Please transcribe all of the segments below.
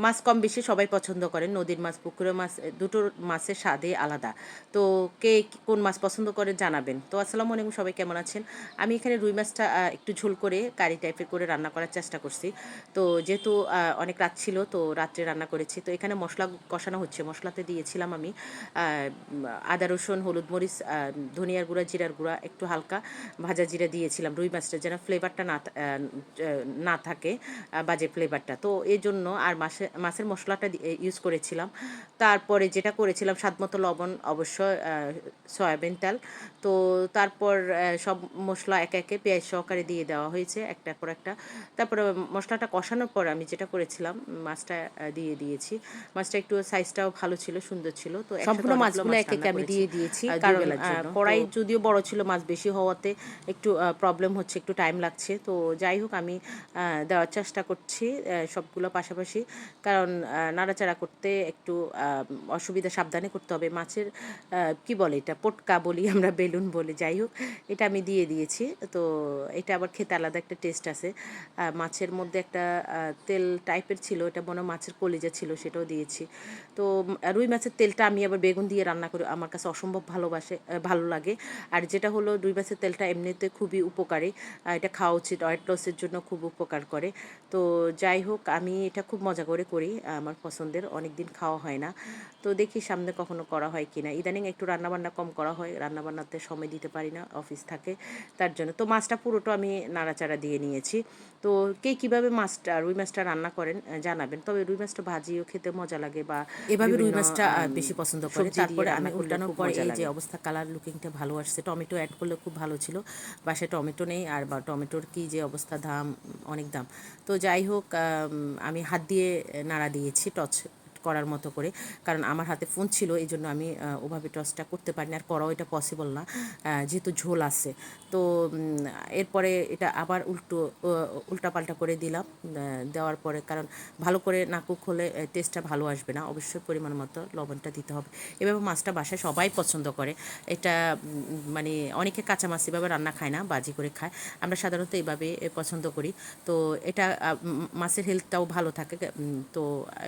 মাছ কম বেশি সবাই পছন্দ করেন, নদীর মাছ পুকুরের মাছ দুটোর মাছের স্বাদই আলাদা। তো কে কোন মাছ পছন্দ করে জানাবেন। তো আসসালামু আলাইকুম, সবাই কেমন আছেন? আমি এখানে রুই মাছটা একটু ঝোল করে কারি টাইপের করে রান্না করার চেষ্টা করছি। তো যেহেতু অনেক রাত ছিল তো রাত্রে রান্না করেছি। তো এখানে মশলা কষানো হচ্ছে, মশলাতে দিয়েছিলাম আমি আদা রসুন হলুদ মরিচ ধনিয়ার গুঁড়া জিরার গুঁড়া একটু হালকা ভাজা জিরা দিয়েছিলাম রুই মাছটা যেন ফ্লেভারটা না থাকে, বাজে ফ্লেভারটা। তো এই জন্য আর মাছের মশলাটা ইউজ করেছিলাম। তারপরে যেটা করেছিলাম স্বাদমতো লবণ, অবশ্য সয়াবিন তেল। তো তারপর সব মশলা একে একে পেঁয়াজ সহকারে দিয়ে দেওয়া হয়েছে একটা পর একটা। তারপরে মশলাটা কষানোর পর আমি যেটা করেছিলাম মাছটা দিয়ে দিয়েছি। মাছটা একটু সাইজটাও ভালো ছিল, সুন্দর ছিল। তো সম্পূর্ণ মাছগুলো একে একে আমি দিয়ে দিয়েছি, কারণ কড়াই যদিও বড় ছিল, মাছ বেশি হওয়াতে একটু প্রবলেম হচ্ছে, একটু টাইম লাগছে। তো যাই হোক আমি দেওয়ার চেষ্টা করছি সবগুলো পাশাপাশি, কারণ নাড়াচাড়া করতে একটু অসুবিধা, সাবধানে করতে হবে। মাছের কি বলে এটা, পটকা বলি আমরা, বেলুন বলি, যাই হোক এটা আমি দিয়ে দিয়েছি। তো এটা আবার খেতে আলাদা একটা টেস্ট আছে। মাছের মধ্যে একটা তেল টাইপের ছিল, এটা মনে হয় মাছের কলিজা ছিল, সেটাও দিয়েছি। তো রুই মাছের তেলটা আমি আবার বেগুন দিয়ে রান্না করি, আমার কাছে অসম্ভব ভালো লাগে। আর যেটা হলো রুই মাছের তেলটা এমনিতে খুবই উপকারী, এটা খাওয়া উচিত, ওয়েট লসের জন্য খুব উপকার করে। তো যাই হোক আমি এটা খুব মজা করে করি, আমার পছন্দের, অনেক দিন খাওয়া হয় না। তো দেখি সামনে কখনো করা হয় কি না। ইদানিং একটু রান্নাবান্না কম করা হয়, রান্নাবান্নাতে সময় দিতে পারি না, অফিস থাকে তার জন্য। তো মাছটা পুরোটা আমি নাড়াচাড়া দিয়ে নিয়েছি। তো কে কীভাবে রুই মাছটা রান্না করেন জানাবেন। তবে রুই মাছটা ভাজিও খেতে মজা লাগে, বা এভাবে রুই মাছটা বেশি পছন্দ করে। তারপরে আমি উল্টানোর পর এই যে অবস্থা, কালার লুকিংটা ভালো আসছে। টমেটো অ্যাড করলে খুব ভালো ছিল, বাসায় টমেটো নেই, আর বা টমেটোর কি যে অবস্থা, দাম অনেক দাম। তো যাই হোক আমি হাত দিয়ে নাড়া দিয়েছি টচ করার মতো করে, কারণ আমার হাতে ফোন ছিল, এই জন্য আমি ওভাবে টসটা করতে পারিনি, আর করাও এটা পসিবল না যেহেতু ঝোল আছে। তো এরপরে এটা আবার উল্টাপাল্টা করে দিলাম। দেওয়ার পরে, কারণ ভালো করে না কুক হলে টেস্টটা ভালো আসবে না, অবশ্যই পরিমাণ মতো লবণটা দিতে হবে। এভাবে মাছটা বাসায় সবাই পছন্দ করে। এটা মানে অনেকে কাঁচা মাছ এভাবে রান্না খায় না, বাজি করে খায়, আমরা সাধারণত এভাবে পছন্দ করি। তো এটা মাছের হেলথটাও ভালো থাকে। তো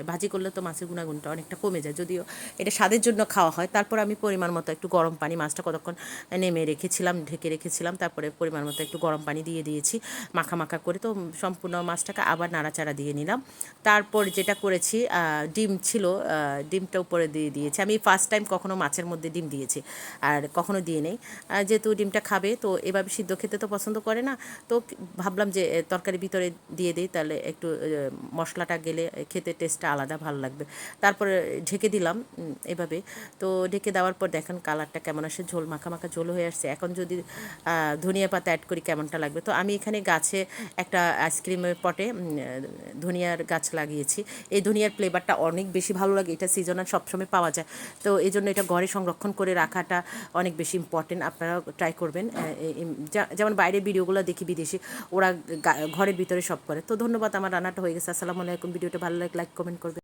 ভাজি করলে তো মাছের গুণাগুণটা অনেকটা কমে যায়, যদিও এটা স্বাদের জন্য খাওয়া হয়। তারপর আমি পরিমাণ মতো একটু গরম পানি, মাছটা কতক্ষণ নেমে রেখেছিলাম, ঢেকে রেখেছিলাম, তারপরে পরিমাণ মতো একটু গরম পানি দিয়ে দিয়েছি মাখা মাখা করে। তো সম্পূর্ণ মাছটাকে আবার নাড়াচাড়া দিয়ে নিলাম। তারপর যেটা করেছি, ডিম ছিল, ডিমটা উপরে দিয়ে দিয়েছি। আমি ফার্স্ট টাইম কখনো মাছের মধ্যে ডিম দিয়েছি, আর কখনো দিয়ে নেই। যেহেতু ডিমটা খাবে, তো এভাবে সিদ্ধ খেতে তো পছন্দ করে না, তো ভাবলাম যে তরকারির ভিতরে দিয়ে দিই, তাহলে একটু মশলাটা গেলে খেতে টেস্টটা আলাদা ভালো লাগবে। তারপরে ঢেকে দিলাম এভাবে। তো ঢেকে দেওয়ার পর দেখেন কালারটা কেমন আসে, ঝোল মাখা মাখা ঝোল হয়ে আসছে। এখন যদি ধনিয়া পাতা অ্যাড করি কেমনটা লাগবে। তো আমি এখানে গাছে একটা আইসক্রিমের পটে ধনিয়ার গাছ লাগিয়েছি। এই ধনিয়ার ফ্লেভারটা অনেক বেশি ভালো লাগে, এটা সিজনাল সবসময় পাওয়া যায়। তো এই জন্য এটা ঘরে সংরক্ষণ করে রাখাটা অনেক বেশি ইম্পর্টেন্ট, আপনারাও ট্রাই করবেন। যেমন বাইরের ভিডিওগুলো দেখি বিদেশি, ওরা ঘরের ভিতরে সব করে। তো ধন্যবাদ, আমার রান্নাটা হয়ে গেছে। আসসালামু আলাইকুম। ভিডিওটা ভালো লাগলে লাইক কমেন্ট করবেন।